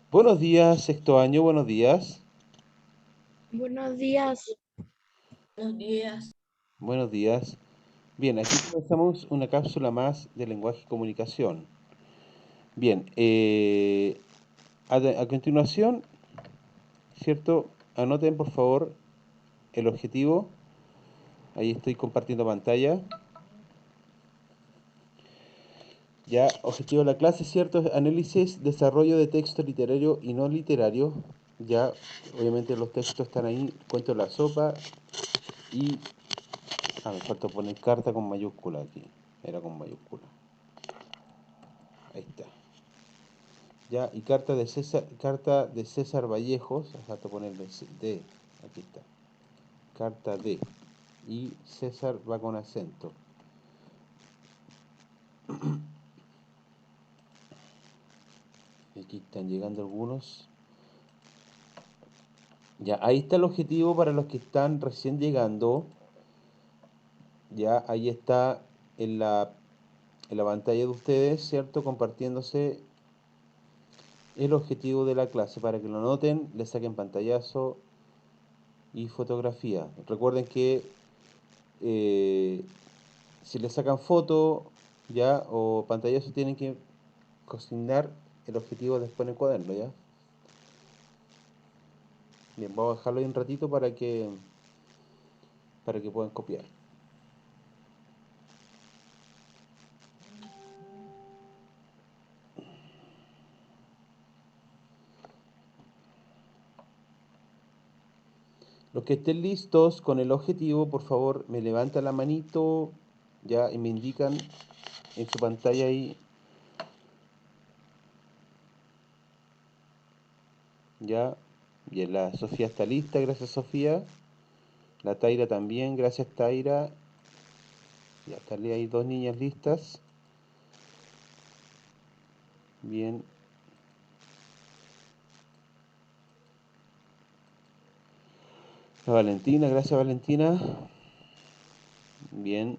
Buenos días, sexto año, buenos días. Buenos días. Buenos días. Buenos días. Bien, aquí comenzamos una cápsula más de lenguaje y comunicación. Bien, a continuación, ¿cierto? Anoten por favor el objetivo. Ahí estoy compartiendo pantalla. Ya, objetivo de la clase, ¿cierto? Análisis, desarrollo de texto literario y no literario. Ya, obviamente los textos están ahí. Cuento la sopa y... Ah, me falta poner carta con mayúscula aquí. Era con mayúscula. Ahí está. Ya, y carta de César Vallejos, falta ponerle D, aquí está. Carta D. Y César va con acento. Aquí están llegando algunos. Ya, ahí está el objetivo para los que están recién llegando. Ya, ahí está en la pantalla de ustedes, ¿cierto? Compartiéndose el objetivo de la clase para que lo noten, le saquen pantallazo y fotografía. Recuerden que eh, si le sacan foto ya o pantallazo tienen que consignar el objetivo después en el cuaderno, ¿ya? Bien, vamos a dejarlo ahí un ratito para que puedan copiar. Los que estén listos con el objetivo, por favor, me levantan la manito ya y me indican en su pantalla ahí, ya. Bien, la Sofía está lista, gracias Sofía. La Taira también, gracias Taira. Ya están ahí dos niñas listas. Bien. La Valentina, gracias Valentina. Bien.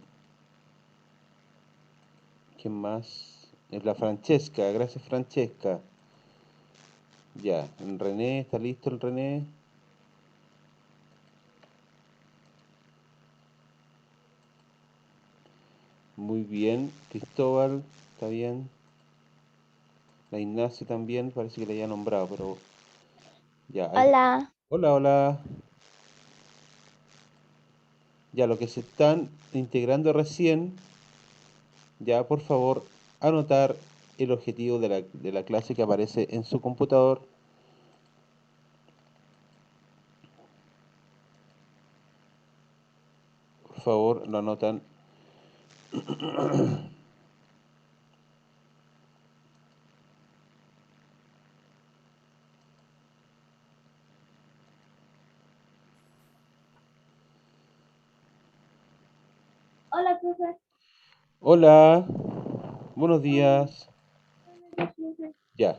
¿Quién más? Es la Francesca, gracias Francesca. Ya, el René, ¿está listo el René? Muy bien. Cristóbal, está bien. La Ignacia también, parece que la haya nombrado, pero ya, ahí está. Hola. Hola, hola. Ya, lo que se están integrando recién, ya, por favor, anotar el objetivo de la clase que aparece en su computador. Por favor, lo anotan. Hola, profe. Hola, buenos días. Ya,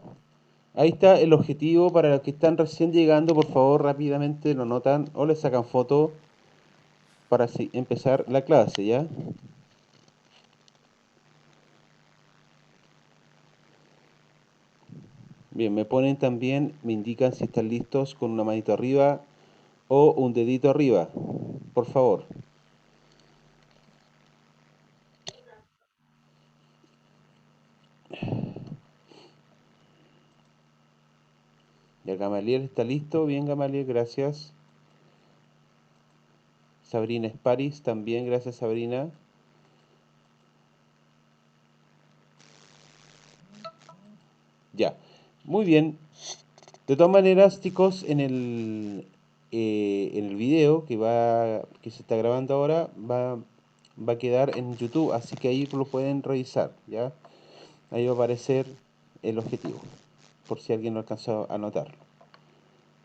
ahí está el objetivo para los que están recién llegando. Por favor, rápidamente lo notan o le sacan foto para empezar la clase, ¿ya? Bien, me ponen también, me indican si están listos con una manito arriba o un dedito arriba, por favor. Ya Gamaliel está listo, bien Gamaliel, gracias. Sabrina Esparis también, gracias Sabrina. Ya, muy bien. De todas maneras, chicos, en el video que se está grabando ahora va a quedar en YouTube, así que ahí lo pueden revisar, ¿ya? Ahí va a aparecer el objetivo, por si alguien no alcanzó a anotarlo.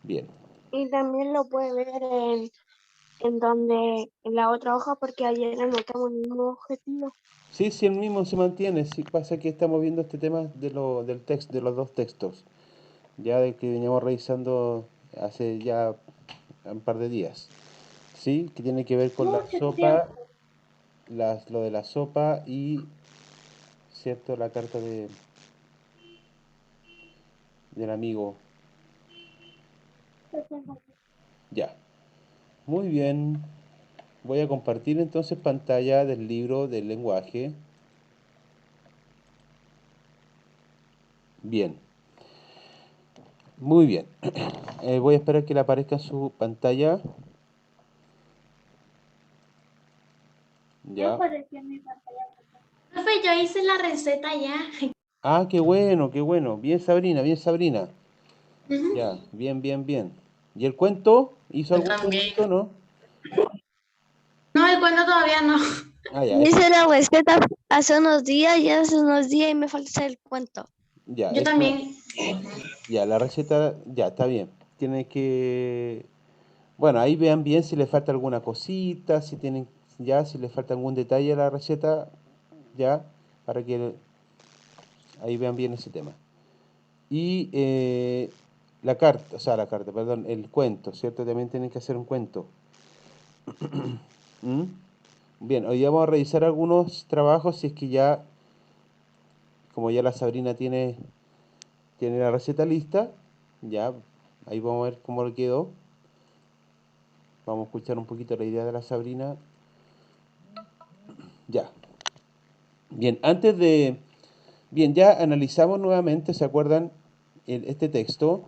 Bien. Y también lo puede ver en la otra hoja porque ayer anotamos el mismo objetivo. Sí, sí, el mismo se mantiene. Sí, pasa que estamos viendo este tema del texto, de los dos textos, ya de que veníamos revisando hace ya un par de días. Sí, que tiene que ver con la Mucho sopa, tiempo. lo de la sopa y, cierto, la carta del amigo. Ya. Muy bien. Voy a compartir entonces pantalla del libro del lenguaje. Bien. Muy bien. Voy a esperar que le aparezca en su pantalla. Ya. Profe, yo hice la receta ya. Ah, qué bueno, qué bueno. Bien, Sabrina, bien, Sabrina. Ujú. Ya, bien, bien, bien. ¿Y el cuento? ¿Hizo Yo algún también. cuento, no? No, el cuento todavía no. Ah, ya, Yo hice la receta hace unos días y me falta hacer el cuento. ya, Yo eso, también. ya, la receta, ya, está bien. Tiene que, bueno, ahí vean bien si le falta alguna cosita, si tienen, ya, si le falta algún detalle a la receta, ya, para que ahí vean bien ese tema. Y la carta, o sea, la carta, perdón, el cuento, ¿cierto? También tienen que hacer un cuento. ¿Mm? Bien, hoy día vamos a revisar algunos trabajos si es que ya, como ya la Sabrina tiene la receta lista, ya, ahí vamos a ver cómo le quedó. Vamos a escuchar un poquito la idea de la Sabrina. Ya. Bien, bien, ya analizamos nuevamente, ¿se acuerdan? Este texto,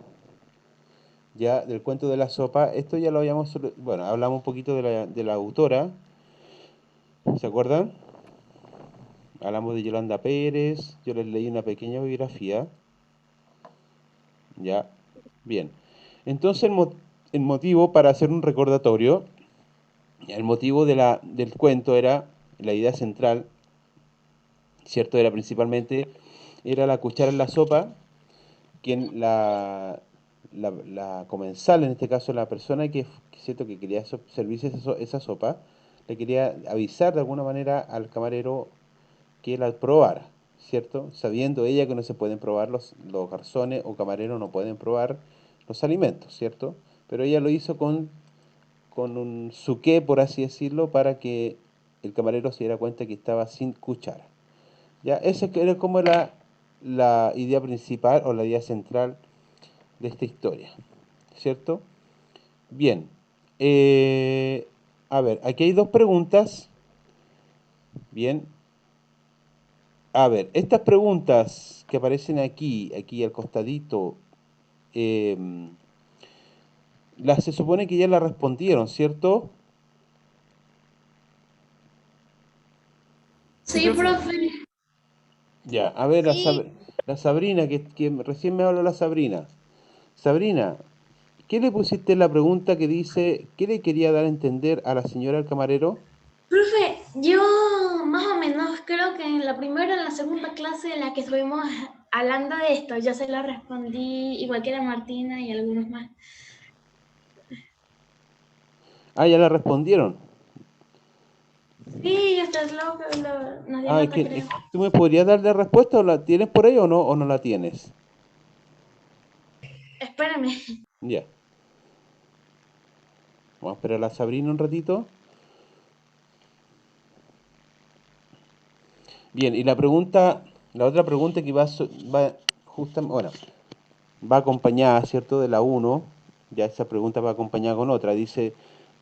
ya, del cuento de la sopa. Esto ya lo habíamos, bueno, hablamos un poquito de la autora, ¿se acuerdan? Hablamos de Yolanda Pérez, yo les leí una pequeña biografía, ya. Bien. Entonces el motivo para hacer un recordatorio, el motivo del cuento era, la idea central, ¿cierto? Era principalmente, era la cuchara en la sopa, quien la comensal, en este caso la persona ¿cierto? Que quería servirse esa sopa, le quería avisar de alguna manera al camarero que la probara, ¿cierto? Sabiendo ella que no se pueden probar los garzones o camareros no pueden probar los alimentos, ¿cierto? Pero ella lo hizo con un suqué, por así decirlo, para que el camarero se diera cuenta que estaba sin cuchara. Ya, esa era como la idea principal o la idea central de esta historia, ¿cierto? Bien, a ver, aquí hay dos preguntas. Bien, a ver, estas preguntas que aparecen aquí al costadito, eh, se supone que ya las respondieron, ¿cierto? Sí, profe. Ya, a ver, la Sabrina, que recién me habla la Sabrina. Sabrina, ¿qué le pusiste en la pregunta que dice, qué le quería dar a entender a la señora el camarero? Profe, yo más o menos creo que en la primera o en la segunda clase en la que estuvimos hablando de esto, yo se lo respondí igual que la Martina y algunos más. Ah, ya la respondieron. Sí, hasta es nos dio Ah, nota, creo. ¿tú me podrías dar la respuesta o la tienes por ahí o no la tienes? Espérame. Ya. Vamos a esperar a la Sabrina un ratito. Bien, y la otra pregunta que va justamente, bueno, va acompañada, ¿cierto? De la uno. Ya esa pregunta va acompañada con otra. Dice,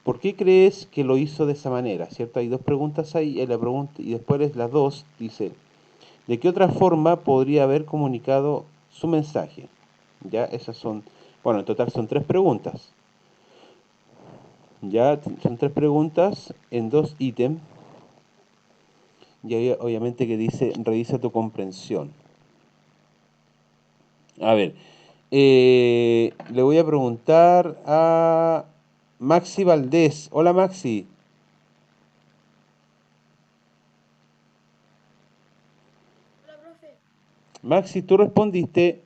¿por qué crees que lo hizo de esa manera? ¿Cierto? Hay dos preguntas ahí, la pregunta, y después las dos, dice, ¿de qué otra forma podría haber comunicado su mensaje? Ya, esas son, bueno, en total son tres preguntas. Ya, son tres preguntas en dos ítems. Y ahí, obviamente que dice, revisa tu comprensión. A ver, le voy a preguntar a Maxi Valdés. Hola Maxi. Hola, profe. Maxi, tú respondiste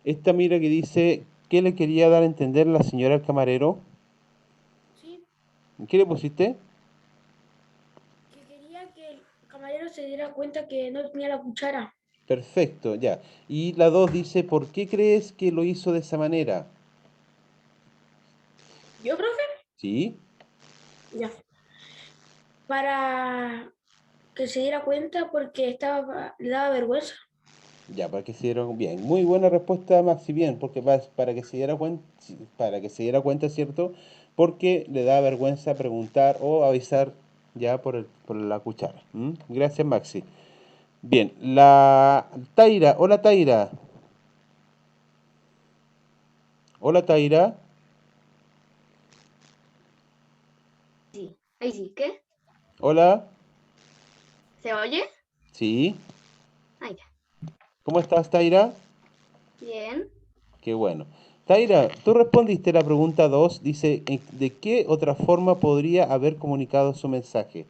esta mira que dice, ¿qué le quería dar a entender la señora al camarero? Sí, ¿Qué le pusiste? que quería que el camarero se diera cuenta que no tenía la cuchara. Perfecto, ya. Y la dos dice, ¿por qué crees que lo hizo de esa manera? ¿Yo, profe? ¿Sí? Ya. Para que se diera cuenta porque le daba vergüenza. Ya, para que se dieran bien. Muy buena respuesta, Maxi, bien, porque para que se diera cuenta, para que se diera cuenta, ¿cierto? Porque le da vergüenza preguntar o avisar ya por la cuchara. ¿M? Gracias, Maxi. Bien, la Taira, hola Taira. Hola Taira. Sí, ahí sí, ¿qué? Hola. ¿Se oye? Sí. Ah, ya. ¿Cómo estás, Taira? Bien. Qué bueno. Taira, tú respondiste la pregunta 2. Dice, ¿de qué otra forma podría haber comunicado su mensaje?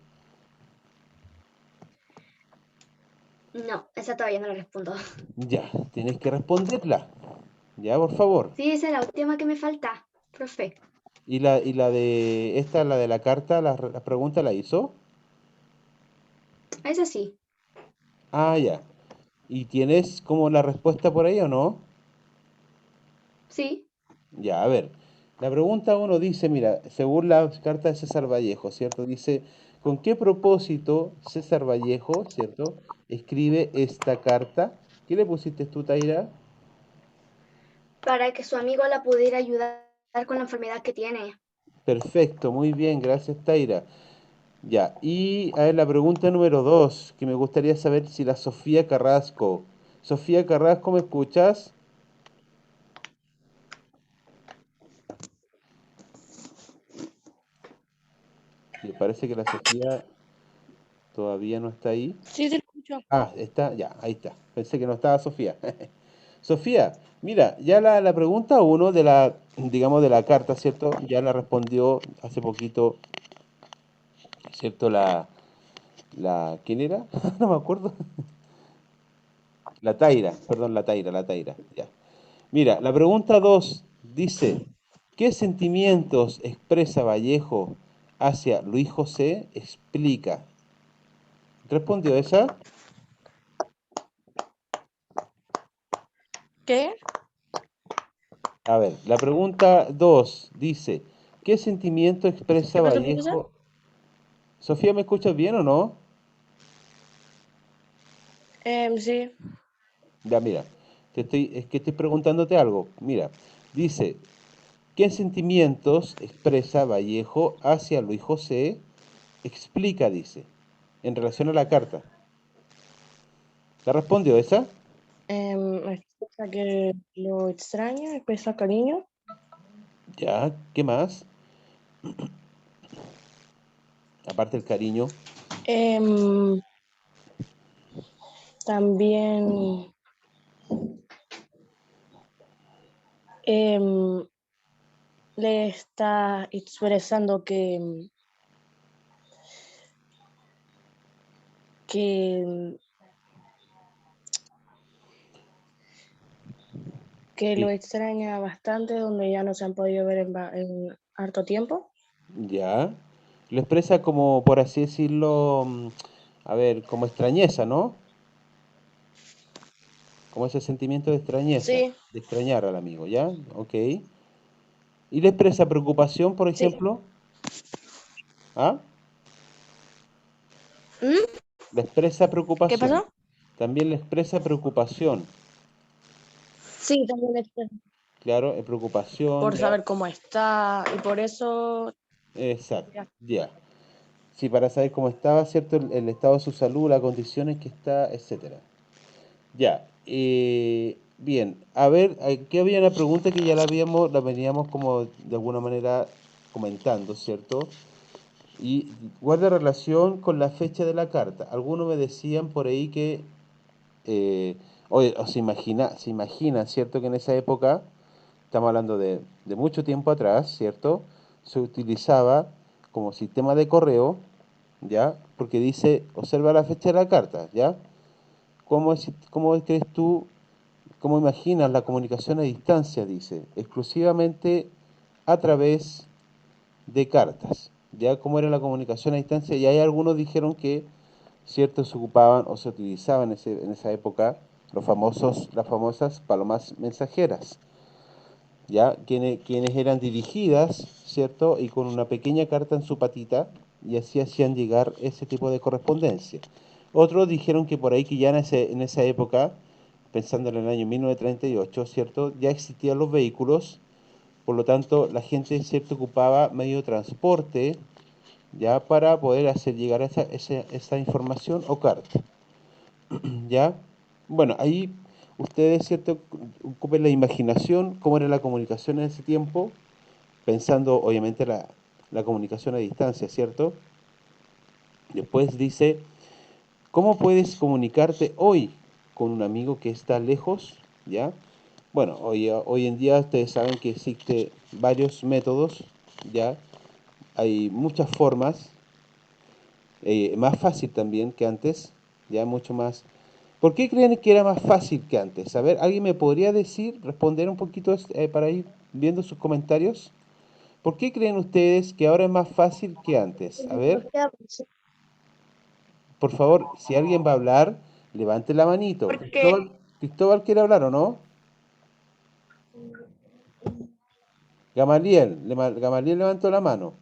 No, esa todavía no la respondo. Ya, tienes que responderla. Ya, por favor. Sí, esa es la última que me falta, profe. Y la de esta, la de la carta, la pregunta la hizo. Esa sí. Ah, ya. ¿Y tienes como la respuesta por ahí o no? Sí. Ya, a ver. La pregunta uno dice, mira, según la carta de César Vallejo, ¿cierto? Dice, ¿con qué propósito César Vallejo, ¿cierto? Escribe esta carta. ¿Qué le pusiste tú, Taira? Para que su amigo la pudiera ayudar con la enfermedad que tiene. Perfecto, muy bien, gracias, Taira. Ya, y a ver, la pregunta número 2, que me gustaría saber si la Sofía Carrasco. Sofía Carrasco, ¿me escuchas? Me parece que la Sofía todavía no está ahí. Sí, te escucho. Ah, está, ya, ahí está. Pensé que no estaba Sofía. Sofía, mira, ya la pregunta uno de la, digamos, de la carta, ¿cierto? Ya la respondió hace poquito, ¿cierto? ¿Quién era? No me acuerdo. La Taira, perdón, la Taira, ya. Mira, la pregunta 2 dice, ¿qué sentimientos expresa Vallejo hacia Luis José? Explica. ¿Respondió esa? ¿Qué? A ver, la pregunta 2 dice, ¿qué sentimiento expresa ¿Qué pasó, profesor? Vallejo? Sofía, ¿me escuchas bien o no? Sí. Ya, mira, es que estoy preguntándote algo. Mira, dice, ¿qué sentimientos expresa Vallejo hacia Luis José? Explica, dice, en relación a la carta. ¿Te respondió esa? Expresa que lo extraña, expresa cariño. Ya, ¿qué más? Aparte del cariño. Em, también em, le está expresando que, que lo que- extraña bastante, donde ya no se han podido ver en harto tiempo. ya. Lo expresa como, por así decirlo, a ver, como extrañeza, ¿no? Como ese sentimiento de extrañeza, Sí, de extrañar al amigo, ¿ya? Ok. ¿Y le expresa preocupación, por sí. ejemplo? ¿Ah? ¿Mm? Le expresa ¿Qué preocupación. pasó? También le expresa preocupación. Sí, también le expresa Claro, preocupación, por ya. saber cómo está y por eso Exacto, ya. ya. Sí, para saber cómo estaba, ¿cierto? El estado de su salud, las condiciones que está, etcétera. Ya. Bien, a ver, aquí había una pregunta que ya la veníamos como de alguna manera comentando, ¿cierto? Y guarda relación con la fecha de la carta. Algunos me decían por ahí que, eh, o se imagina, ¿cierto? Que en esa época, estamos hablando de mucho tiempo atrás, ¿cierto? Se utilizaba como sistema de correo, ¿ya? Porque dice, observa la fecha de la carta, ¿ya? ¿Cómo crees tú, cómo imaginas la comunicación a distancia? Dice, exclusivamente a través de cartas. Ya cómo era la comunicación a distancia, y hay algunos dijeron que, cierto, se ocupaban o se utilizaban en esa época las famosas palomas mensajeras, ya quienes eran dirigidas, cierto, y con una pequeña carta en su patita, y así hacían llegar ese tipo de correspondencia. Otros dijeron que por ahí que ya en esa época pensando en el año 1938, ¿cierto? Ya existían los vehículos, por lo tanto la gente, ¿cierto?, ocupaba medio de transporte, ya para poder hacer llegar esa información o carta, ¿ya? Bueno, ahí ustedes, ¿cierto?, ocupen la imaginación, cómo era la comunicación en ese tiempo, pensando obviamente la comunicación a distancia, ¿cierto? Después dice, ¿cómo puedes comunicarte hoy con un amigo que está lejos? ¿Ya? Bueno, hoy en día ustedes saben que existe varios métodos, ¿ya? Hay muchas formas, más fácil también que antes, ya mucho más. ¿Por qué creen que era más fácil que antes? A ver, ¿alguien me podría decir, responder un poquito para ir viendo sus comentarios? ¿Por qué creen ustedes que ahora es más fácil que antes? A ver, por favor, si alguien va a hablar, levante la manito. Porque, Cristóbal quiere hablar o no? Gamaliel levantó la mano.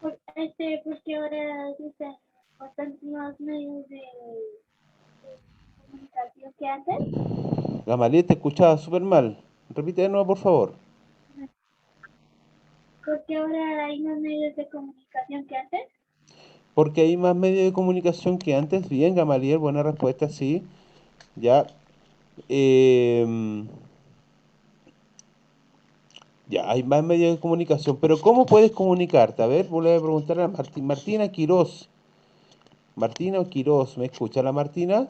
Porque ahora existen bastantes más medios de comunicación que antes, Gamaliel te escuchaba súper mal. Repite de nuevo, por favor. porque ahora hay más medios de comunicación que antes. Porque hay más medios de comunicación que antes. Bien, Gamaliel, buena respuesta, sí. Ya. Ya, hay más medios de comunicación. Pero ¿cómo puedes comunicarte? A ver, voy a preguntar a Martina Quirós. Martina o Quirós, ¿me escucha la Martina?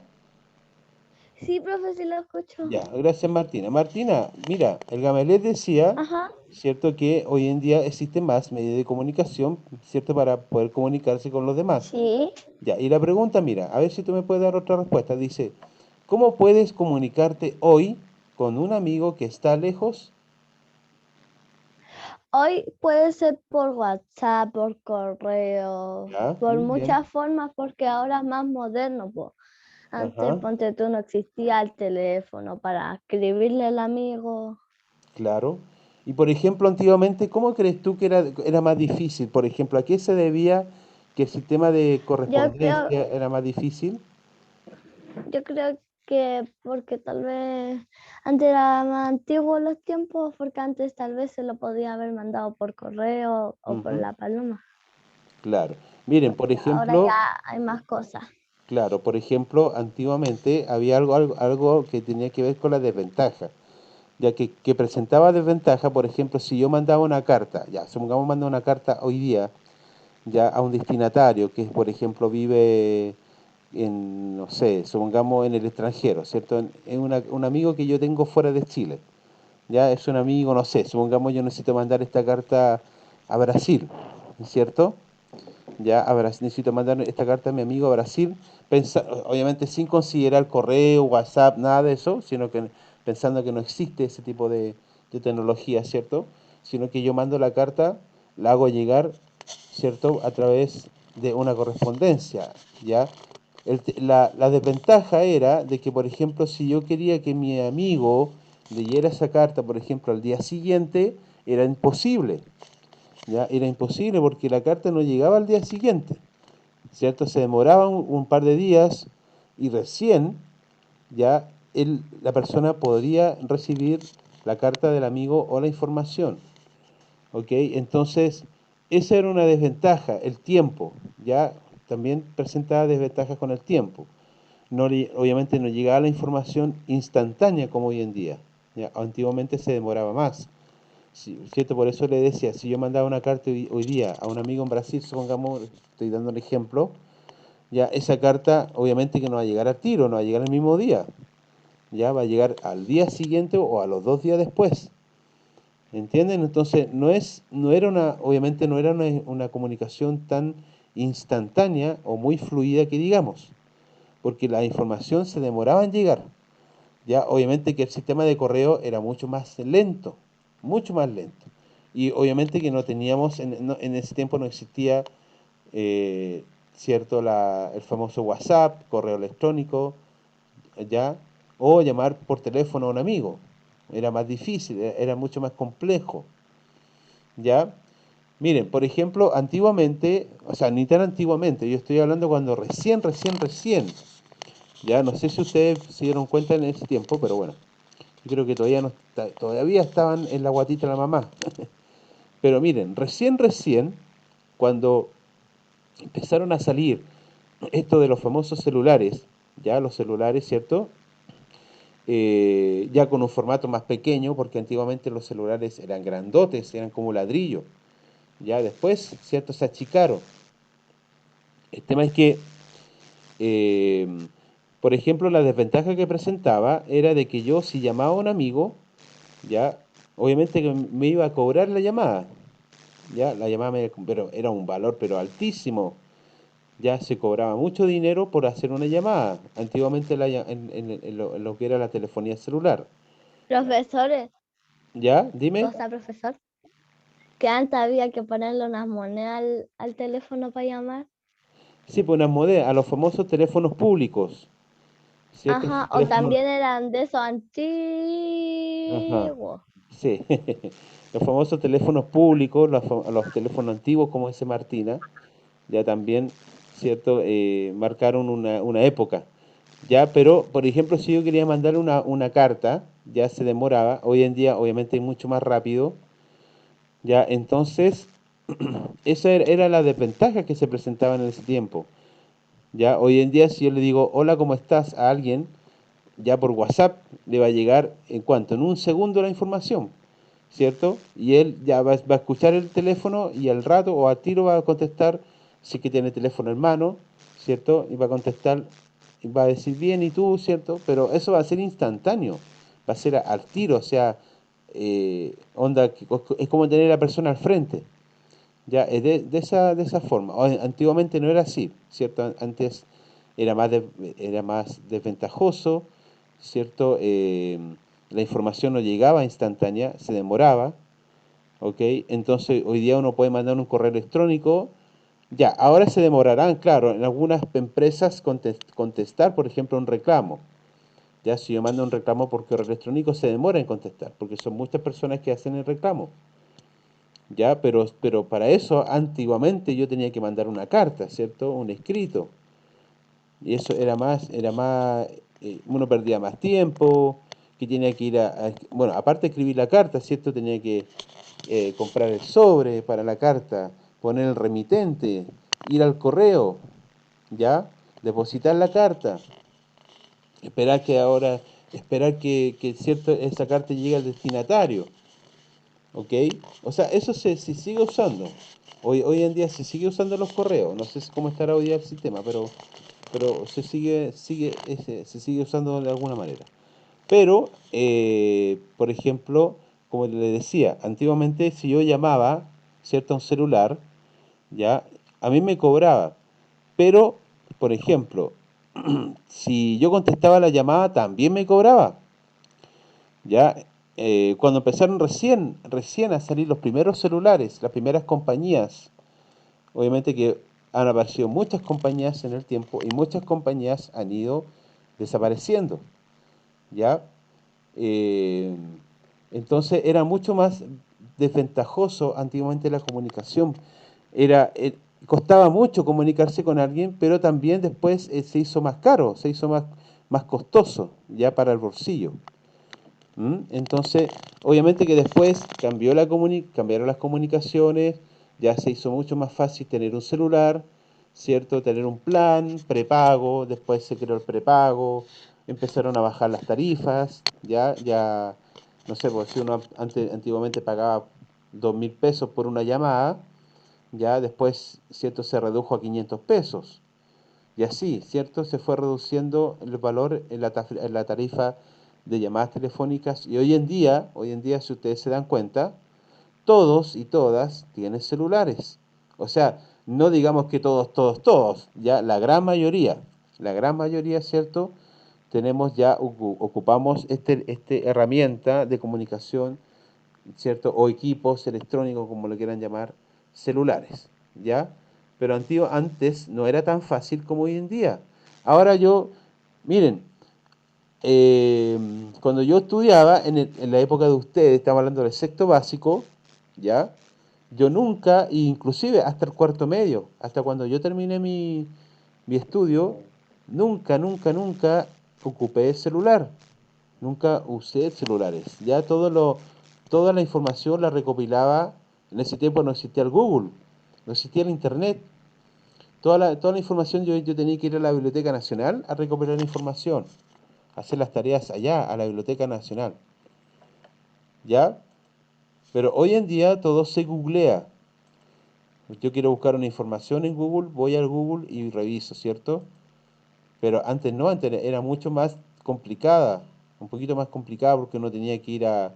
Sí, profe, sí lo escucho. Ya, gracias Martina. Martina, mira, el Gamaliel decía, Ajá. cierto, que hoy en día existen más medios de comunicación, cierto, para poder comunicarse con los demás. Sí. Ya, y la pregunta, mira, a ver si tú me puedes dar otra respuesta. Dice, ¿cómo puedes comunicarte hoy con un amigo que está lejos? Hoy puede ser por WhatsApp, por correo, Ya, por muy bien. muchas formas, porque ahora es más moderno, po. Antes, Ajá, ponte tú, no existía el teléfono para escribirle al amigo. claro. Y por ejemplo, antiguamente, ¿cómo crees tú que era más difícil? Por ejemplo, ¿a qué se debía que el sistema de Yo creo, correspondencia era más difícil? yo creo que porque tal vez antes era más antiguo los tiempos, porque antes tal vez se lo podía haber mandado por correo o por Ujú, la paloma. claro. Miren, por Ahora ejemplo, ya hay más cosas. claro, por ejemplo, antiguamente había algo que tenía que ver con la desventaja, ya que presentaba desventaja, por ejemplo, si yo mandaba una carta, ya, supongamos mando una carta hoy día, ya a un destinatario que, por ejemplo, vive en, no sé, supongamos en el extranjero, ¿cierto? En un amigo que yo tengo fuera de Chile, ya es un amigo, no sé, supongamos yo necesito mandar esta carta a Brasil, ¿cierto? Ya necesito mandar esta carta a mi amigo a Brasil, obviamente sin considerar correo, WhatsApp, nada de eso, sino que pensando que no existe ese tipo de tecnología, ¿cierto? Sino que yo mando la carta, la hago llegar, ¿cierto? A través de una correspondencia, ¿ya? La desventaja era de que, por ejemplo, si yo quería que mi amigo leyera esa carta, por ejemplo, al día siguiente, era imposible, ¿ya? Era imposible porque la carta no llegaba al día siguiente, ¿cierto? Se demoraba un par de días y recién ya la persona podría recibir la carta del amigo o la información, ¿ok? Entonces, esa era una desventaja, el tiempo, ya también presentaba desventajas con el tiempo. Obviamente no llegaba la información instantánea como hoy en día, ¿ya? Antiguamente se demoraba más. Sí, ¿cierto? Por eso le decía, si yo mandaba una carta hoy día a un amigo en Brasil, supongamos, estoy dando el ejemplo, ya esa carta obviamente que no va a llegar al tiro, no va a llegar el mismo día, ya va a llegar al día siguiente o a los 2 días después. ¿Entienden? Entonces no era obviamente no era una comunicación tan instantánea o muy fluida que digamos, porque la información se demoraba en llegar. Ya, obviamente que el sistema de correo era mucho más lento. Y obviamente que no teníamos, en ese tiempo no existía, eh, cierto, el famoso WhatsApp, correo electrónico, ya, o llamar por teléfono a un amigo. Era más difícil, era mucho más complejo, ya. Miren, por ejemplo, antiguamente, o sea, ni tan antiguamente, yo estoy hablando cuando recién Ya no sé si ustedes se dieron cuenta en ese tiempo, pero bueno, yo creo que todavía no todavía estaban en la guatita de la mamá. Pero miren, recién, cuando empezaron a salir esto de los famosos celulares, ya los celulares, ¿cierto? Ya con un formato más pequeño, porque antiguamente los celulares eran grandotes, eran como ladrillo. Ya después, ¿cierto? Se achicaron. El tema es que, eh, por ejemplo, la desventaja que presentaba era de que yo, si llamaba a un amigo, ya, obviamente que me iba a cobrar la llamada. Ya, la llamada pero era un valor, pero altísimo. Ya se cobraba mucho dinero por hacer una llamada. Antiguamente en lo que era la telefonía celular. Profesores, ¿Ya? Dime. cosa profesor, que antes había que ponerle unas monedas al teléfono para llamar. Sí, pues unas monedas, a los famosos teléfonos públicos, ¿cierto? Ajá, Esos o teléfonos, también eran de esos ajá, antiguos. sí, los famosos teléfonos públicos, los teléfonos antiguos, como dice Martina, ya también, ¿cierto? Marcaron una época, ya, pero, por ejemplo, si yo quería mandar una carta, ya se demoraba, hoy en día, obviamente, es mucho más rápido, ya, entonces, esa era la desventaja que se presentaban en ese tiempo. Ya, hoy en día si yo le digo hola, ¿cómo estás? A alguien, ya por WhatsApp le va a llegar en cuanto, en un segundo la información, ¿cierto? Y él ya va a escuchar el teléfono y al rato o a tiro va a contestar, si que tiene teléfono en mano, ¿cierto? Y va a contestar, y va a decir bien y tú, ¿cierto? Pero eso va a ser instantáneo, va a ser al tiro, o sea, onda, es como tener a la persona al frente. Ya, de esa forma. Antiguamente no era así, ¿cierto? Antes era más desventajoso, ¿cierto? La información no llegaba instantánea, se demoraba, ¿ok? Entonces hoy día uno puede mandar un correo electrónico, ya, ahora se demorarán, claro, en algunas empresas contestar, por ejemplo, un reclamo. Ya, si yo mando un reclamo por correo electrónico, se demora en contestar, porque son muchas personas que hacen el reclamo. Ya, pero para eso antiguamente yo tenía que mandar una carta, ¿cierto? Un escrito. Y eso uno perdía más tiempo, que tenía que ir bueno, aparte de escribir la carta, ¿cierto? Tenía que comprar el sobre para la carta, poner el remitente, ir al correo, ¿ya? Depositar la carta, esperar que ahora, esperar cierto, esa carta llegue al destinatario. ¿Ok? O sea, eso se sigue usando. Hoy en día se sigue usando los correos. No sé cómo estará hoy día el sistema, pero se sigue usando de alguna manera. Pero, por ejemplo, como le decía, antiguamente si yo llamaba, ¿cierto? A un celular, ya, a mí me cobraba. Pero, por ejemplo, si yo contestaba la llamada, también me cobraba. Ya, cuando empezaron recién a salir los primeros celulares, las primeras compañías, obviamente que han aparecido muchas compañías en el tiempo y muchas compañías han ido desapareciendo, ¿ya? Eh, entonces era mucho más desventajoso antiguamente la comunicación. Era, costaba mucho comunicarse con alguien, pero también después se hizo más caro, se hizo más costoso, ya para el bolsillo. Entonces, obviamente que después cambiaron las comunicaciones, ya se hizo mucho más fácil tener un celular, ¿cierto? Tener un plan prepago, después se creó el prepago, empezaron a bajar las tarifas, no sé, pues si uno antiguamente pagaba 2.000 pesos por una llamada, ya después, ¿cierto? Se redujo a 500 pesos. Y así, ¿cierto? Se fue reduciendo el valor en la tarifa de llamadas telefónicas y hoy en día, si ustedes se dan cuenta, todos y todas tienen celulares. O sea, no digamos que todos, ya la gran mayoría, ¿cierto? Tenemos ocupamos este herramienta de comunicación, ¿cierto? O equipos electrónicos, como lo quieran llamar, celulares, ¿ya? Pero antes no era tan fácil como hoy en día. Ahora miren, eh, cuando yo estudiaba, en la época de ustedes, estamos hablando del sexto básico, ¿ya? Yo inclusive hasta el cuarto medio, hasta cuando yo terminé mi estudio, nunca, nunca, nunca ocupé el celular. Nunca usé celulares. Ya toda la información la recopilaba. En ese tiempo no existía el Google, no existía el Internet. Toda la información yo tenía que ir a la Biblioteca Nacional a recopilar información, hacer las tareas allá, a la Biblioteca Nacional. ¿Ya? Pero hoy en día todo se googlea. Yo quiero buscar una información en Google, voy al Google y reviso, ¿cierto? Pero antes no, antes era mucho más complicada, un poquito más complicada porque uno tenía que ir al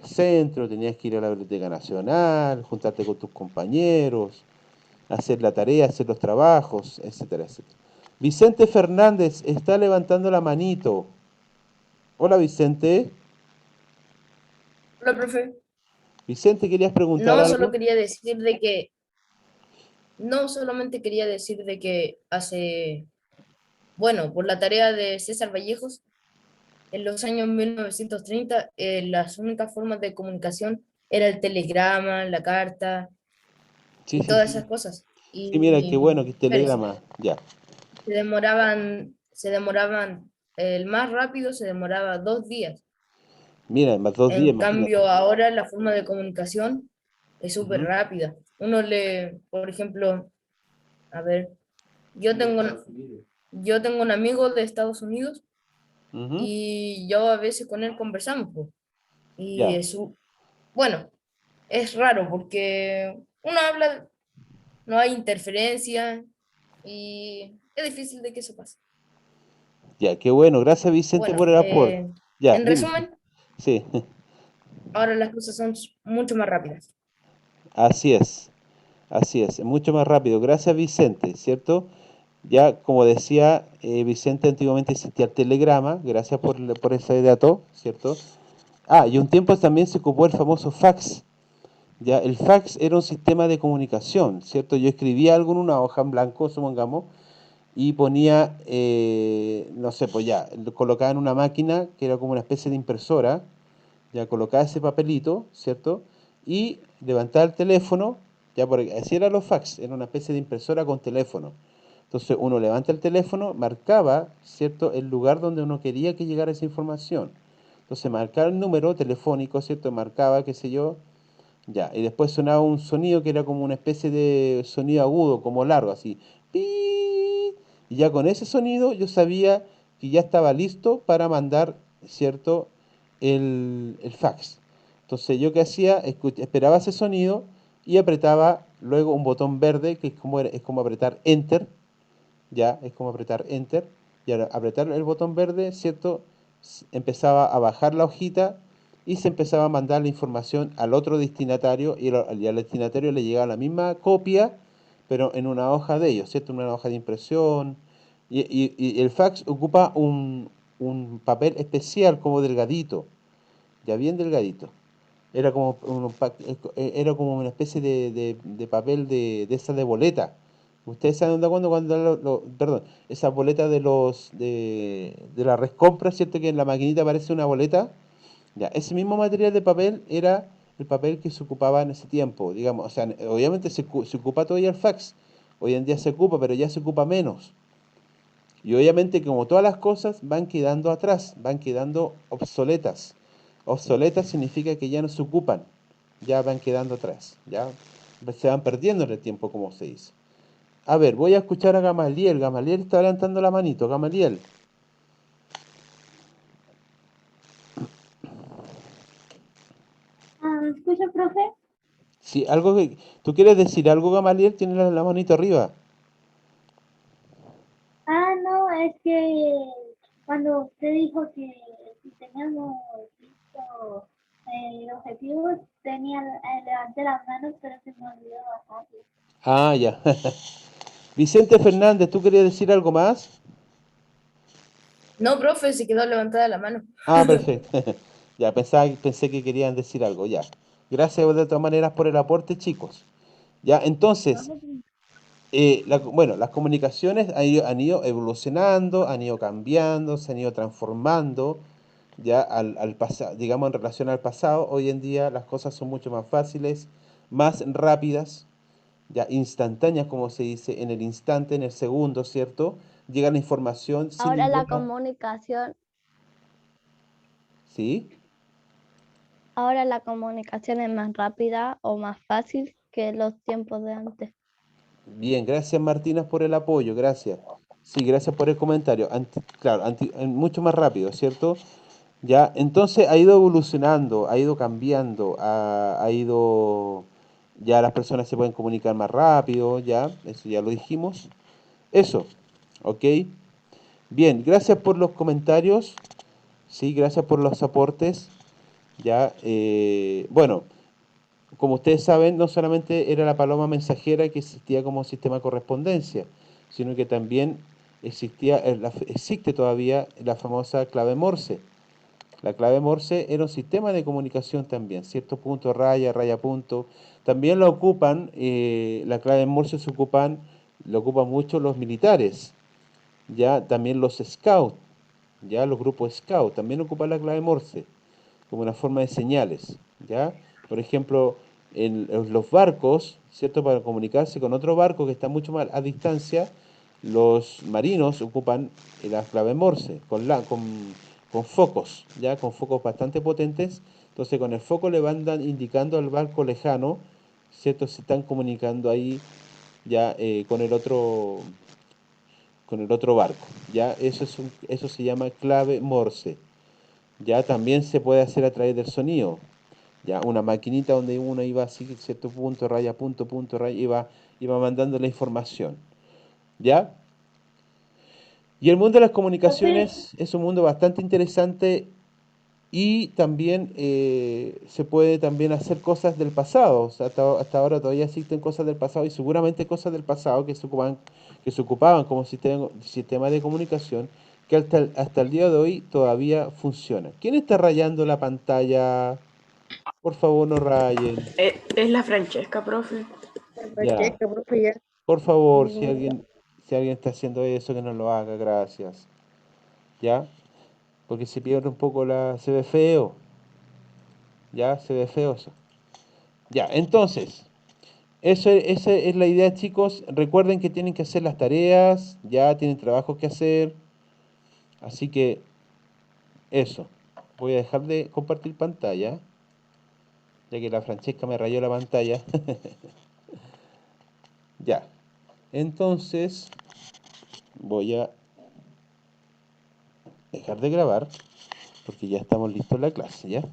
centro, tenías que ir a la Biblioteca Nacional, juntarte con tus compañeros, hacer la tarea, hacer los trabajos, etcétera, etcétera. Vicente Fernández está levantando la manito. Hola Vicente. Hola, profe. Vicente, ¿querías preguntar No, solo algo? quería decir de que, no solamente quería decir de que bueno, por la tarea de César Vallejos, en los años 1930, las únicas formas de comunicación era el telegrama, la carta Sí, y sí, todas sí. esas cosas. Sí, mira, qué bueno que es Espérese, telegrama. Ya. el más rápido se demoraba 2 días. Mira, más 2 días, En imagínate. cambio, ahora la forma de comunicación es súper Ujú, rápida. Por ejemplo, a ver, yo tengo, yo tengo un amigo de Estados Unidos ujú. y yo a veces con él conversamos, po. Y Ya. bueno, es raro porque uno habla, no hay interferencia y es difícil de que eso pase. Ya, qué bueno. Gracias Vicente por Bueno, el aporte. Ya, en dime. resumen, Sí, ahora las cosas son mucho más rápidas. así es. Así es, mucho más rápido. Gracias Vicente, ¿cierto? Ya, como decía Vicente, antiguamente existía el telegrama, gracias por ese dato, ¿cierto? Ah, y un tiempo también se ocupó el famoso fax. Ya, el fax era un sistema de comunicación, ¿cierto? Yo escribía algo en una hoja en blanco, supongamos, y ponía, no sé, pues ya, lo colocaba en una máquina que era como una especie de impresora, ya colocaba ese papelito, ¿cierto? Y levantaba el teléfono, ya porque así eran los fax, era una especie de impresora con teléfono. Entonces uno levanta el teléfono, marcaba, ¿cierto?, el lugar donde uno quería que llegara esa información. Entonces marcaba el número telefónico, ¿cierto? Marcaba, qué sé yo, ya. Y después sonaba un sonido que era como una especie de sonido agudo, como largo, así. ¡Pi! Y ya con ese sonido yo sabía que ya estaba listo para mandar, ¿cierto?, el fax. Entonces yo qué hacía, esperaba ese sonido y apretaba luego un botón verde, que es como apretar Enter, ya, es como apretar Enter, y al apretar el botón verde, ¿cierto? Empezaba a bajar la hojita y se empezaba a mandar la información al otro destinatario y al destinatario le llegaba la misma copia, pero en una hoja de ellos, ¿cierto? Una hoja de impresión. Y el fax ocupa un papel especial como delgadito, ya bien delgadito. Era como una especie de papel de esa de boleta. Ustedes saben dónde cuando perdón, esa boleta de la red compra, ¿cierto? Que en la maquinita aparece una boleta. Ya, ese mismo material de papel era el papel que se ocupaba en ese tiempo, digamos, o sea, obviamente se ocupa todavía el fax. Hoy en día se ocupa, pero ya se ocupa menos. Y obviamente como todas las cosas van quedando atrás, van quedando obsoletas. Obsoletas significa que ya no se ocupan, ya van quedando atrás, ya se van perdiendo en el tiempo, como se dice. A ver, voy a escuchar a Gamaliel. Gamaliel está levantando la manito. Gamaliel. ¿Escucha, profe? Si algo que tú quieres decir algo, Gamaliel, tiene la manito arriba. No, es que cuando usted dijo que si teníamos visto el objetivo, levanté las manos, pero se me olvidó bajarlo. Ah, ya. Vicente Fernández, ¿tú querías decir algo más? No, profe, se quedó levantada la mano. Ah, perfecto. Ya, pensé que querían decir algo, ya. Gracias de todas maneras por el aporte, chicos. Ya, entonces, bueno, las comunicaciones han ido evolucionando, han ido cambiando, se han ido transformando, ya al pasado, digamos en relación al pasado, hoy en día las cosas son mucho más fáciles, más rápidas, ya instantáneas, como se dice, en el instante, en el segundo, ¿cierto? llega la información sin Ahora la ninguna... comunicación, ¿Sí? ahora la comunicación es más rápida o más fácil que los tiempos de antes. Bien, gracias Martínez por el apoyo, gracias. Sí, gracias por el comentario. Claro, mucho más rápido, ¿cierto? Ya, entonces ha ido evolucionando, ha ido cambiando, ha ido, ya las personas se pueden comunicar más rápido, ya, eso ya lo dijimos. Eso, ¿ok? Bien, gracias por los comentarios, sí, gracias por los aportes, ya, bueno, como ustedes saben, no solamente era la paloma mensajera que existía como sistema de correspondencia, sino que también existe todavía la famosa clave Morse. La clave Morse era un sistema de comunicación también, cierto punto, raya, raya, punto. También lo ocupan, la clave Morse lo ocupan mucho los militares, ya también los scouts, ya los grupos scout, también ocupan la clave Morse como una forma de señales, ¿ya? Por ejemplo, en los barcos, ¿cierto? Para comunicarse con otro barco que está mucho más a distancia, los marinos ocupan la clave Morse con focos, ¿ya? Con focos bastante potentes. Entonces, con el foco le van indicando al barco lejano, ¿cierto? Se están comunicando ahí ya con el otro barco, ¿ya? Eso se llama clave Morse. Ya también se puede hacer a través del sonido. Ya una maquinita donde uno iba así, cierto punto, raya, punto, raya, iba mandando la información. ¿Ya? Y el mundo de las comunicaciones es un mundo bastante interesante y también se puede también hacer cosas del pasado. O sea, hasta ahora todavía existen cosas del pasado y seguramente cosas del pasado que se ocupaban como sistema de comunicación que hasta el día de hoy todavía funciona. ¿Quién está rayando la pantalla? Por favor, no rayen. Es la Francesca, profe. Ya. Francesca, profe, ya. Por favor, si alguien está haciendo eso, que no lo haga, gracias. ¿Ya? Porque se pierde un poco se ve feo. ¿Ya? Se ve feo eso. Ya, entonces, esa es la idea, chicos. Recuerden que tienen que hacer las tareas, ya tienen trabajos que hacer. Así que, eso. Voy a dejar de compartir pantalla, ya que la Francesca me rayó la pantalla. Ya. Entonces, voy a dejar de grabar porque ya estamos listos en la clase, ¿ya?